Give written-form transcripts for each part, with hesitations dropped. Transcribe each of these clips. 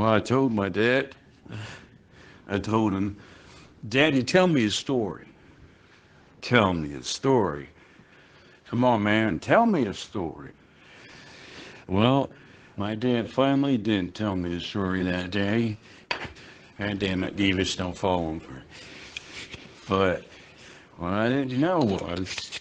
I told my dad. I told him, Daddy, tell me a story. Tell me a story. Come on, man, tell me a story. Well, my dad finally didn't tell me the story that day. God damn it, Davis don't fall him for. But what I didn't know was,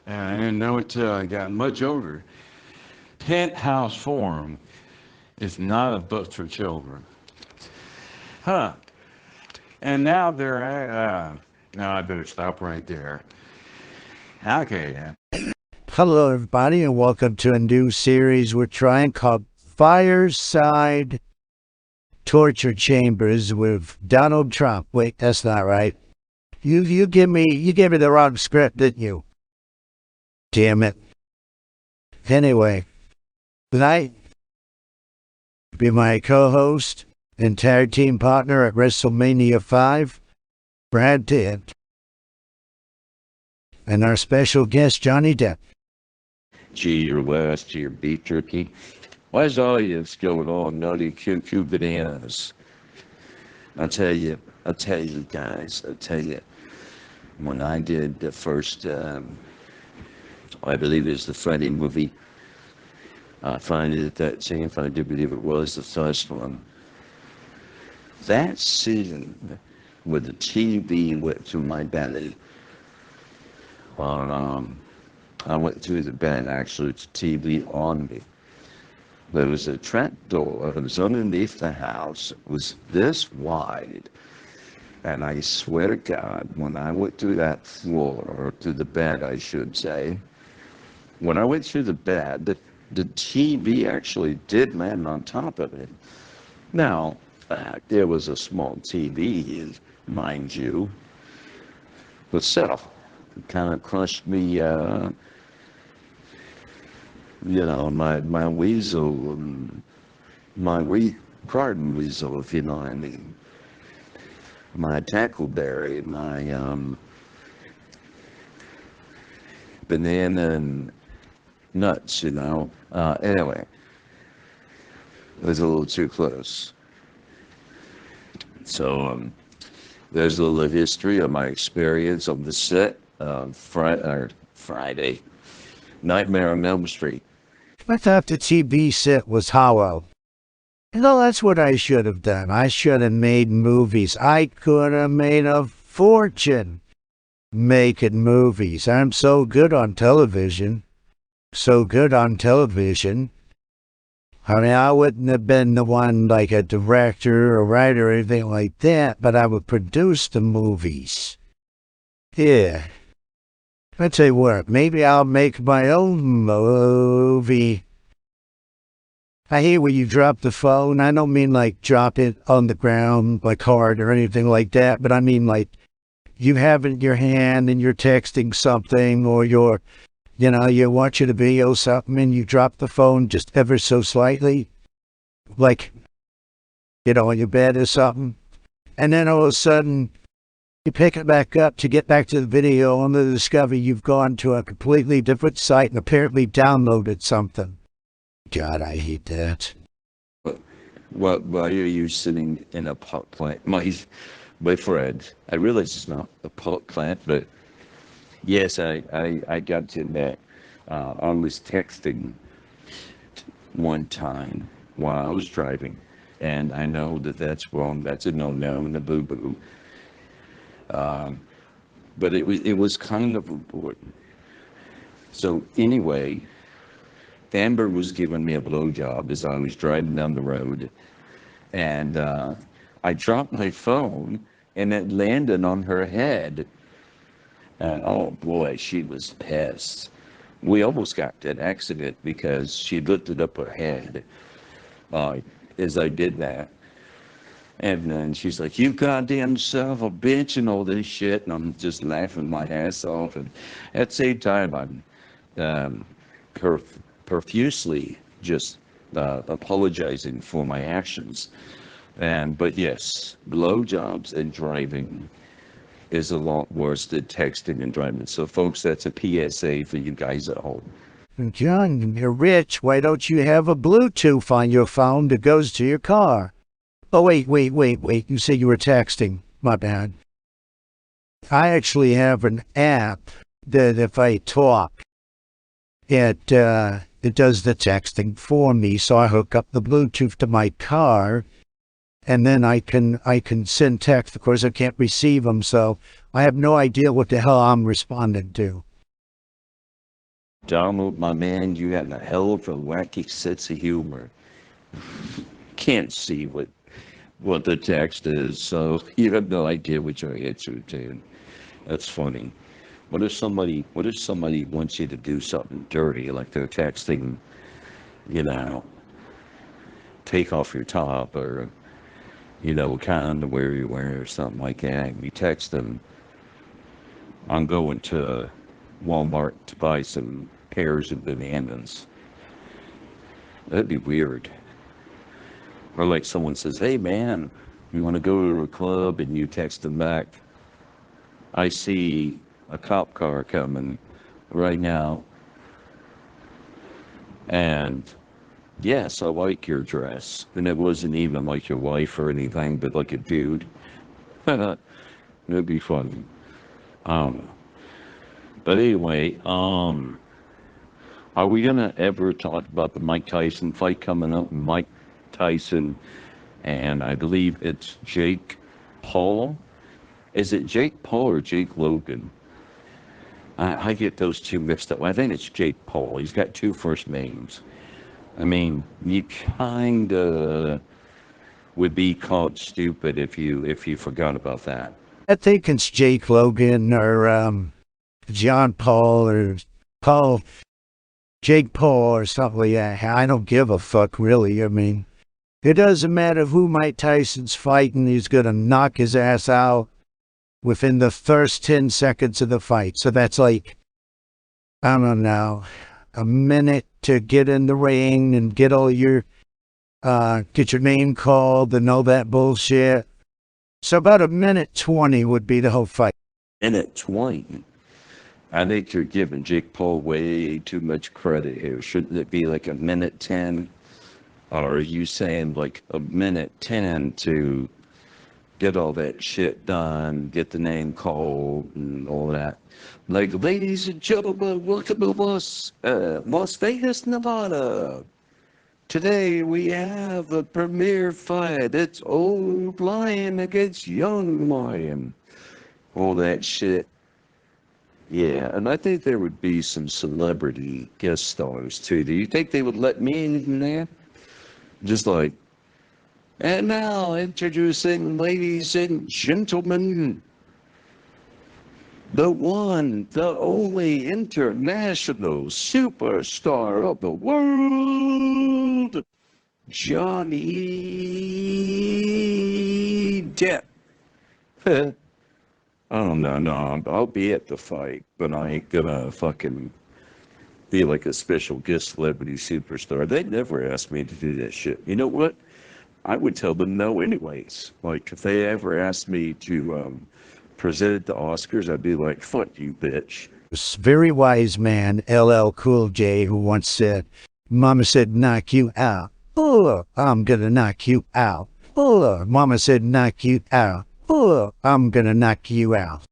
and I didn't know it till I got much older, Penthouse Forum is not a book for children. Huh. And now no, I better stop right there. Okay. Hello, everybody, and welcome to a new series we're trying called Fireside Torture Chambers with Donald Trump. Wait, that's not right. You gave me the wrong script, didn't you? Damn it. Anyway, tonight be my co-host and tag team partner at WrestleMania 5, Brad Pitt, and our special guest Johnny Depp. Gee, your last to your beef jerky. Why is all this going on nutty cuckoo bananas? I'll tell you guys, when I did the first, I believe it was the Freddy movie, I find it that same, I do believe it was the first one. That scene with the TV went to my belly. I went through the bed, actually, it's TV on me. There was a trap door that was underneath the house. It was this wide. And I swear to God, when I went through that floor, or through the bed, I should say, when I went through the bed, the TV actually did land on top of it. Now, there was a small TV, mind you, but still, it kind of crushed me, my weasel, pardon weasel, if you know what I mean. My tackleberry, my banana and nuts, Anyway, it was a little too close. So there's a little history of my experience on the set of Friday, Nightmare on Elm Street. I thought the TV set was hollow. That's what I should have done. I should have made movies. I could have made a fortune making movies. I'm so good on television. I mean, I wouldn't have been the one like a director or writer or anything like that, but I would produce the movies. Yeah. I tell you what, maybe I'll make my own movie. I hate when you drop the phone. I don't mean like drop it on the ground like hard or anything like that, but I mean like you have it in your hand and you're texting something, or you're watching a video or something and you drop the phone just ever so slightly, like, on your bed or something. And then all of a sudden, you pick it back up to get back to the video, only to discover you've gone to a completely different site and apparently downloaded something. God, I hate that. Well, why are you sitting in a pot plant? My friend, I realize it's not a pot plant, but yes, I got to that. I was texting one time while I was driving, and I know that that's wrong. That's a no-no and a boo-boo. But it was kind of important. So anyway, Amber was giving me a blowjob as I was driving down the road, and I dropped my phone, and it landed on her head. And oh boy, she was pissed. We almost got that accident because she lifted up her head as I did that. And then she's like, "You goddamn son of a bitch," and all this shit. And I'm just laughing my ass off. And at the same time, I'm profusely just apologizing for my actions. But yes, blowjobs and driving is a lot worse than texting and driving. So folks, that's a PSA for you guys at home. John, you're rich. Why don't you have a Bluetooth on your phone that goes to your car? Oh, wait. You said you were texting. My bad. I actually have an app that if I talk, it does the texting for me. So I hook up the Bluetooth to my car, and then I can send text. Of course, I can't receive them, so I have no idea what the hell I'm responding to. Donald, my man, you got a hell of a wacky sense of humor. Can't see what the text is, so you have no idea what you're answering to. That's funny. What if somebody wants you to do something dirty, like they're texting, you know, take off your top or, what kind of underwear you wear or something like that. And you text them, I'm going to Walmart to buy some pears and bananas. That'd be weird. Or like someone says, hey man, you want to go to a club, and you text them back, I see a cop car coming right now. And yes, I like your dress. And it wasn't even like your wife or anything, but like a dude. That'd be funny. Um, but anyway, are we gonna ever talk about the Mike Tyson fight coming up? Mike Tyson, and I believe it's Jake Paul. Is it Jake Paul or Jake Logan? I get those two mixed up. I think it's Jake Paul. He's got two first names. I mean, you kinda would be called stupid if you forgot about that. I think it's Jake Logan or John Paul or Paul, Jake Paul or something like that. I don't give a fuck, really. I mean, it doesn't matter who Mike Tyson's fighting, he's going to knock his ass out within the first 10 seconds of the fight. So that's like, I don't know, a minute to get in the ring and get all your, get your name called and all that bullshit. So about a minute 20 would be the whole fight. Minute 20. I think you're giving Jake Paul way too much credit here. Shouldn't it be like a minute 10? Or are you saying like a minute 10 to get all that shit done, get the name called and all that? Like, ladies and gentlemen, welcome to Las Vegas, Nevada. Today we have a premiere fight. It's old lion against young lion. All that shit. Yeah, and I think there would be some celebrity guest stars too. Do you think they would let me in there? Just like, and now introducing, ladies and gentlemen, the one, the only international superstar of the world, Johnny Depp. I don't know, no, I'll be at the fight, but I ain't gonna fucking be like a special guest celebrity superstar. They never asked me to do that shit. You know what? I would tell them no anyways. Like, if they ever asked me to present at the Oscars, I'd be like, fuck you, bitch. This very wise man, LL Cool J, who once said, Mama said, knock you out. Oh, I'm gonna knock you out. Oh, Mama said, knock you out. Oh, I'm gonna knock you out.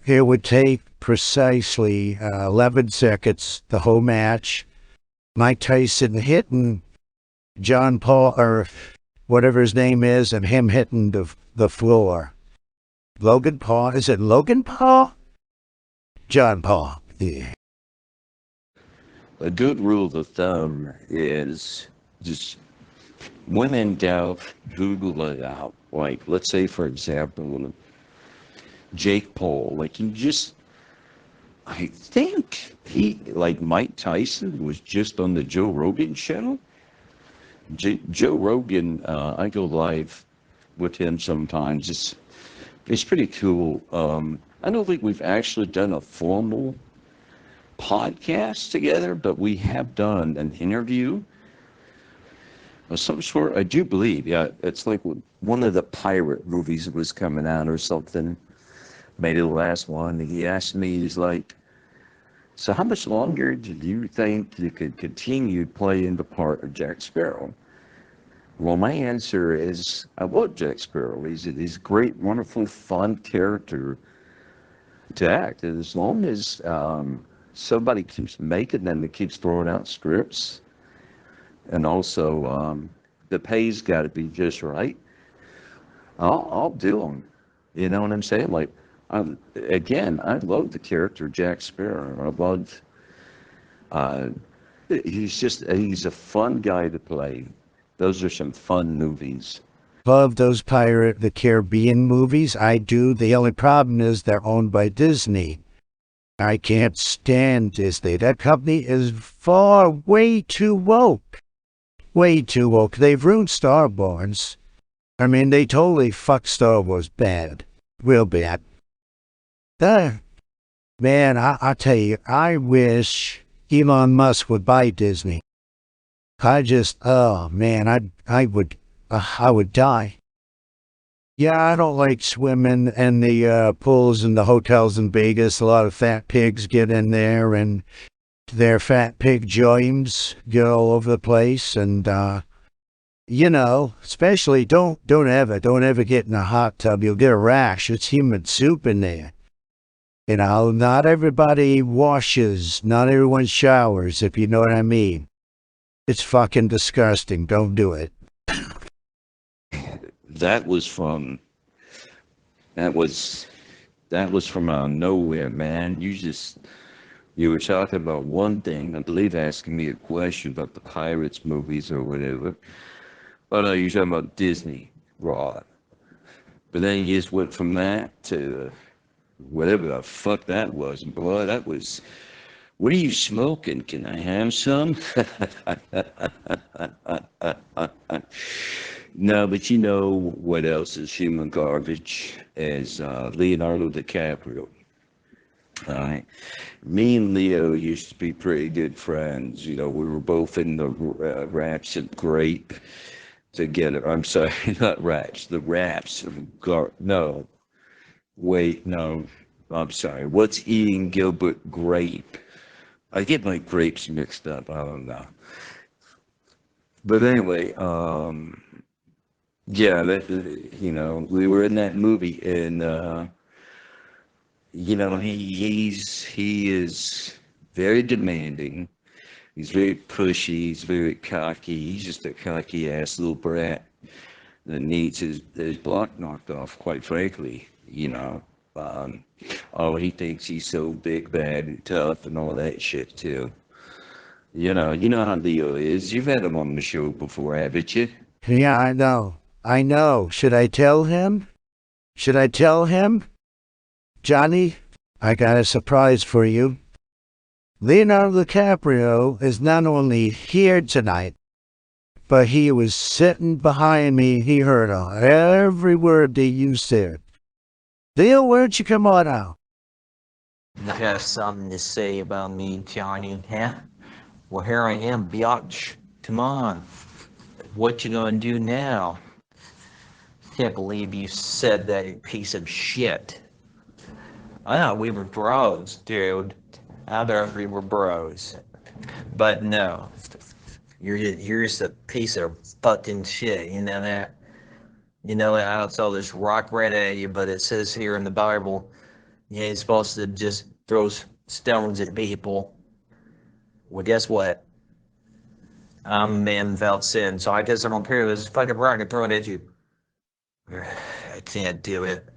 It would take precisely 11 seconds, the whole match. Mike Tyson hitting John Paul, or whatever his name is, and him hitting the floor. Logan Paul, is it Logan Paul? John Paul, yeah. A good rule of thumb is just when in doubt, Google it out. Like, let's say, for example, Jake Paul. Like, I think like Mike Tyson was just on the Joe Rogan channel. Joe Rogan, I go live with him sometimes. It's pretty cool. I don't think we've actually done a formal podcast together, but we have done an interview of some sort. I do believe, yeah, it's like one of the pirate movies was coming out or something. Maybe the last one. He asked me, he's like, So how much longer do you think you could continue playing the part of Jack Sparrow? Well, my answer is I love Jack Sparrow. He's a great, wonderful, fun character to act. And as long as somebody keeps making them and keeps throwing out scripts, and also the pay's got to be just right, I'll do them. You know what I'm saying? Like, again, I love the character Jack Sparrow. I loved. Uh, he's a fun guy to play. Those are some fun movies. Love those Pirate the Caribbean movies. I do. The only problem is they're owned by Disney. I can't stand Disney. That company is far way too woke. Way too woke. They've ruined Star Wars. I mean, they totally fucked Star Wars bad. Real bad. Man, I tell you, I wish Elon Musk would buy Disney. Oh man, I would die. Yeah, I don't like swimming in the pools and the hotels in Vegas. A lot of fat pigs get in there, and their fat pig joins get all over the place. And especially don't ever get in a hot tub. You'll get a rash. It's human soup in there. Not everybody washes. Not everyone showers. If you know what I mean. It's fucking disgusting. Don't do it. That was from that was that was from out of nowhere, man. You were talking about one thing, I believe asking me a question about the Pirates movies or whatever. Oh no, you're talking about Disney, right? But then you just went from that to whatever the fuck that was. Boy, that was. What are you smoking? Can I have some? No, but you know what else is human garbage? Is Leonardo DiCaprio. All right. Me and Leo used to be pretty good friends. You know, we were both in the Raps and Grape together. I'm sorry, not Raps, the Raps of no, wait, no, I'm sorry. What's eating Gilbert Grape? I get my grapes mixed up. I don't know. But anyway, yeah, we were in that movie, and he is very demanding. He's very pushy. He's very cocky. He's just a cocky ass little brat that needs his block knocked off. Quite frankly, um, oh, he thinks he's so big, bad, and tough, and all that shit too. You know how Leo is. You've had him on the show before, haven't you? Yeah, I know. I know. Should I tell him? Should I tell him? Johnny, I got a surprise for you. Leonardo DiCaprio is not only here tonight, but he was sitting behind me. He heard every word that you said. Leo, where'd you come on out? You have something to say about me, Johnny, huh? Well, here I am, biatch. Come on. What you gonna do now? Can't believe you said that, you piece of shit. I thought we were bros, dude. I thought we were bros. But no. You're just a piece of fucking shit, you know that? You know how it's all this rock right at you, but it says here in the Bible, you're supposed to just throw stones at people. Well, guess what? I'm a man without sin, so I guess I don't care. This fucking rock and throw it at you. I can't do it.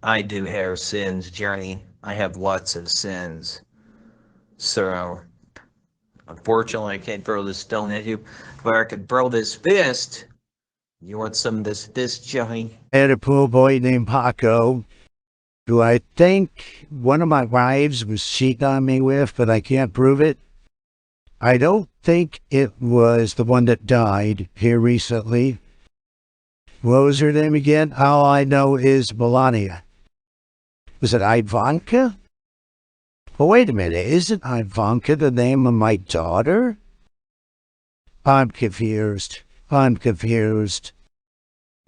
I do have sins, Johnny. I have lots of sins. So, unfortunately, I can't throw this stone at you, but I can throw this fist. You want some of this fist, Johnny? I had a pool boy named Paco, who I think one of my wives was cheating on me with, but I can't prove it. I don't think it was the one that died here recently. What was her name again? All I know is Melania. Was it Ivanka? Well, wait a minute. Isn't Ivanka the name of my daughter? I'm confused.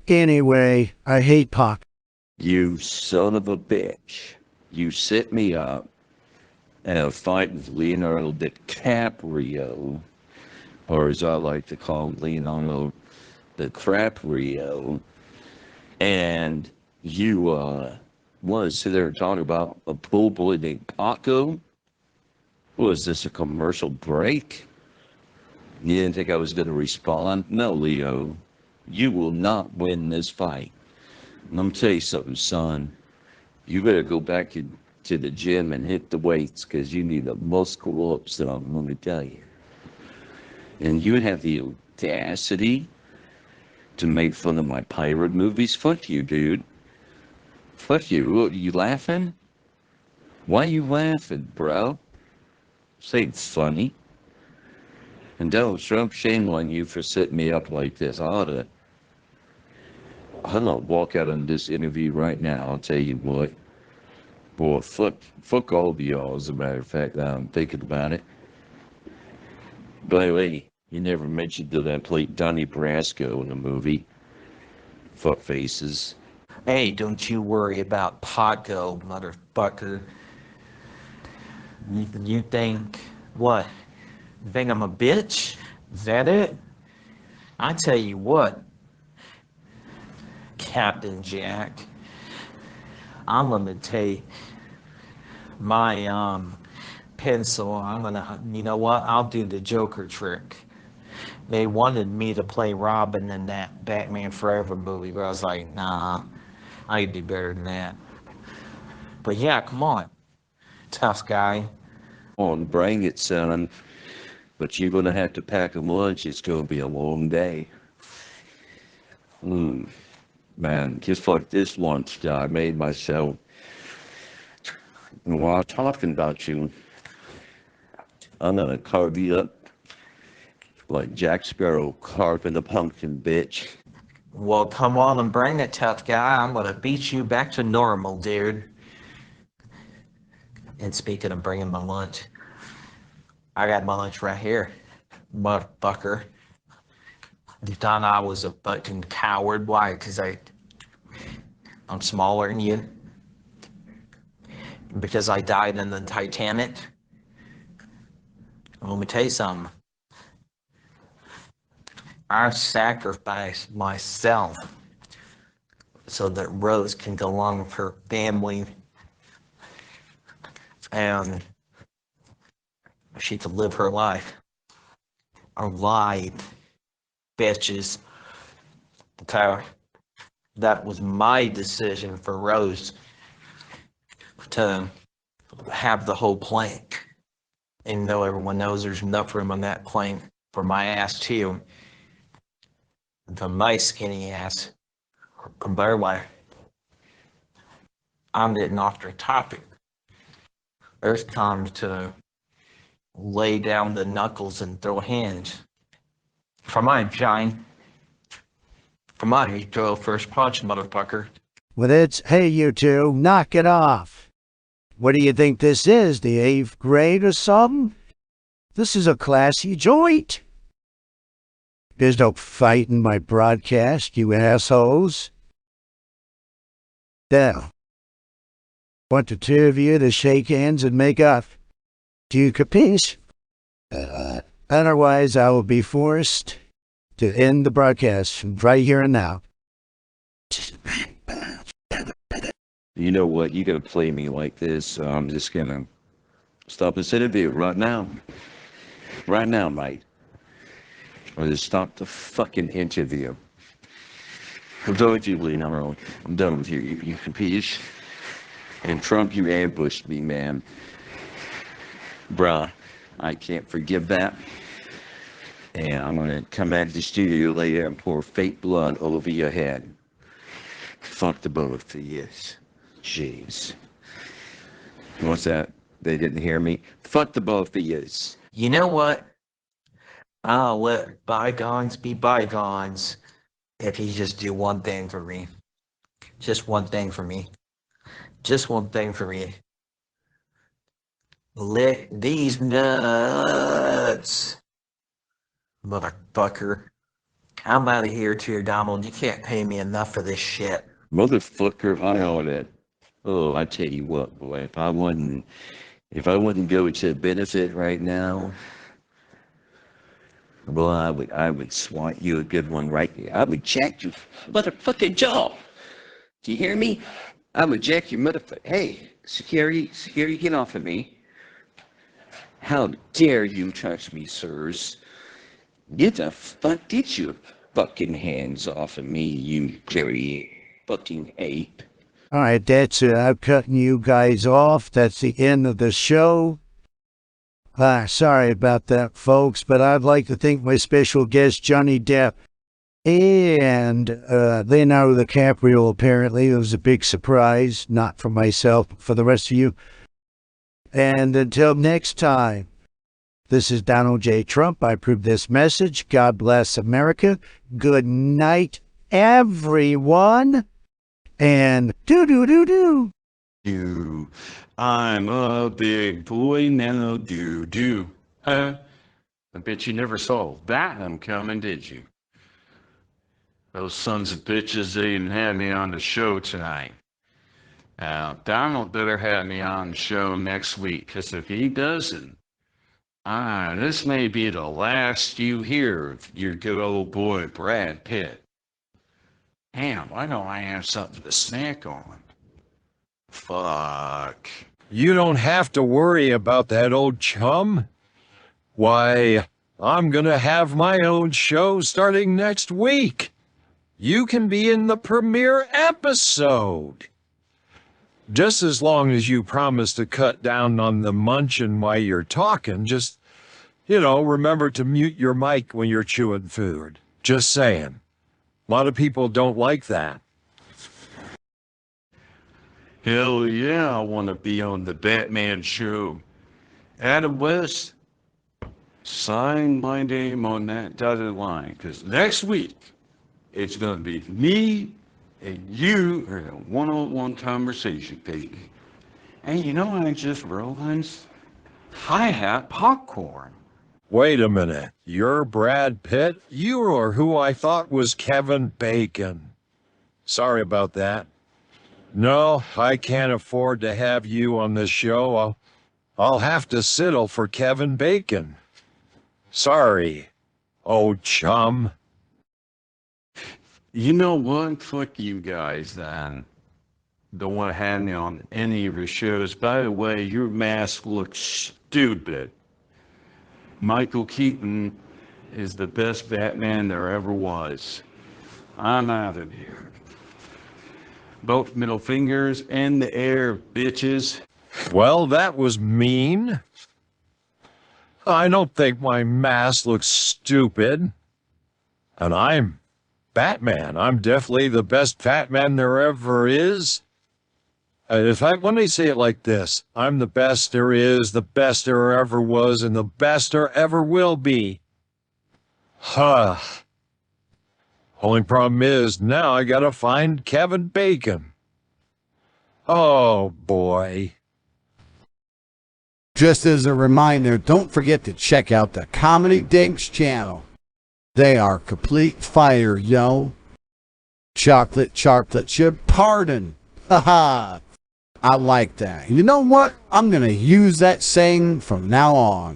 Anyway, I hate Pac. You son of a bitch. You set me up, and a fight with Leonardo DiCaprio, or as I like to call him, Leonardo DiCaprio, and you want to sit there and talk about a pool boy named Paco? Was this a commercial break? You didn't think I was going to respond? No, Leo. You will not win this fight. Let me tell you something, son. You better go back to the gym and hit the weights because you need a muscle ups that I'm going to tell you. And you have the audacity to make fun of my pirate movies? Fuck you, dude. Fuck you. What, you laughing? Why you laughing, bro? Say it's funny. And don't shame on you for setting me up like this. I ought to walk out on this interview right now. I'll tell you what. Boy, fuck all of y'all, as a matter of fact. I'm thinking about it. By the way, you never mentioned that I played Donnie Brasco in the movie. Fuck faces. Hey, don't you worry about Paco, motherfucker. You think what? You think I'm a bitch? Is that it? I tell you what, Captain Jack, I'm gonna take my pencil. You know what? I'll do the Joker trick. They wanted me to play Robin in that Batman Forever movie, but I was like, nah, I can do better than that. But yeah, come on, tough guy. On, bring it, son. But you're gonna have to pack a lunch. It's gonna be a long day. Man, just like this lunch that I made myself. And while talking about you, I'm gonna carve you up like Jack Sparrow carving the pumpkin, bitch. Well, come on and bring it, tough guy. I'm gonna beat you back to normal, dude. And speaking of bringing my lunch, I got my lunch right here, motherfucker. You thought I was a fucking coward. Why? Because I'm smaller than you? Because I died in the Titanic? Well, let me tell you something. I sacrificed myself so that Rose can go along with her family and she can live her life. Alive, bitches. So that was my decision for Rose to have the whole plank. And though everyone knows there's enough room on that plank for my ass too, for my skinny ass, by the way, I'm getting off the topic. There's time to lay down the knuckles and throw hands. For my giant, for my throw first punch, motherfucker. Well, it's, hey, you two, knock it off. What do you think this is, the 8th grade or something? This is a classy joint. There's no fight in my broadcast, you assholes. Now, want the two of you to shake hands and make up. Do you capiche? Otherwise, I will be forced to end the broadcast right here and now. You know what? You gotta play me like this, so I'm just gonna stop this interview right now. Right now, mate. Or just stop the fucking interview. I'm done with you, Leonardo. I'm done with you. You piece. And Trump, you ambushed me, man. Bruh, I can't forgive that. And I'm gonna come back to the studio later and pour fake blood all over your head. Fuck the both of you. Jeez. What's that? They didn't hear me? Fuck the both of you. You know what? I'll let bygones be bygones if you just do one thing for me. Just one thing for me. Just one thing for me. Lick these nuts. Motherfucker. I'm out of here, too, Donald. You can't pay me enough for this shit. Motherfucker, I know that. Oh, I tell you what, boy, if I wasn't If I wouldn't go to a benefit right now, well, I would swat you a good one right here. I would jack your motherfucking jaw. Do you hear me? I would jack your motherfucker. Hey, security, get off of me. How dare you touch me, sirs? Get your fucking hands off of me, you dirty fucking ape. All right, that's it. I'm cutting you guys off. That's the end of the show. Sorry about that, folks, but I'd like to thank my special guest, Johnny Depp, and Leonardo DiCaprio, apparently. It was a big surprise, not for myself, but for the rest of you. And until next time, this is Donald J. Trump. I approve this message. God bless America. Good night, everyone. And do-do-do-do. You, I'm a big boy now, do. I bet you never saw that one coming, did you? Those sons of bitches, they didn't have me on the show tonight. Donald better have me on the show next week, because if he doesn't, this may be the last you hear of your good old boy Brad Pitt. Damn, why don't I have something to snack on? Fuck. You don't have to worry about that, old chum. Why, I'm gonna have my own show starting next week. You can be in the premiere episode. Just as long as you promise to cut down on the munching while you're talking, just, remember to mute your mic when you're chewing food. Just saying. A lot of people don't like that. Hell yeah, I want to be on the Batman show. Adam West, sign my name on that dotted line, because next week, it's going to be me and you in a one-on-one conversation, baby. And I just realized I had popcorn. Wait a minute. You're Brad Pitt? You are who I thought was Kevin Bacon. Sorry about that. No, I can't afford to have you on this show. I'll have to settle for Kevin Bacon. Sorry, old chum. You know what? Fuck you guys, then. Don't want to have me on any of your shows. By the way, your mask looks stupid. Michael Keaton is the best Batman there ever was. I'm out of here. Both middle fingers in the air, bitches. Well, that was mean. I don't think my mask looks stupid. And I'm Batman. I'm definitely the best Batman there ever is. When they say it like this, I'm the best there is, the best there ever was, and the best there ever will be. Huh. Only problem is, now I gotta find Kevin Bacon. Oh, boy. Just as a reminder, don't forget to check out the Comedy Dinks channel. They are complete fire, yo. Chocolate chip, pardon. Haha. I like that. You know what? I'm going to use that saying from now on.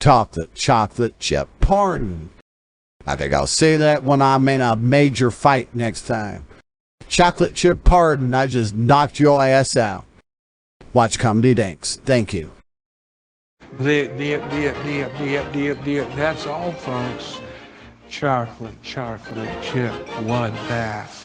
Chocolate chip, pardon. I think I'll say that when I'm in a major fight next time. Chocolate chip, pardon. I just knocked your ass out. Watch Comedy Dinks. Thank you. That's all, folks. Chocolate chip, one bath.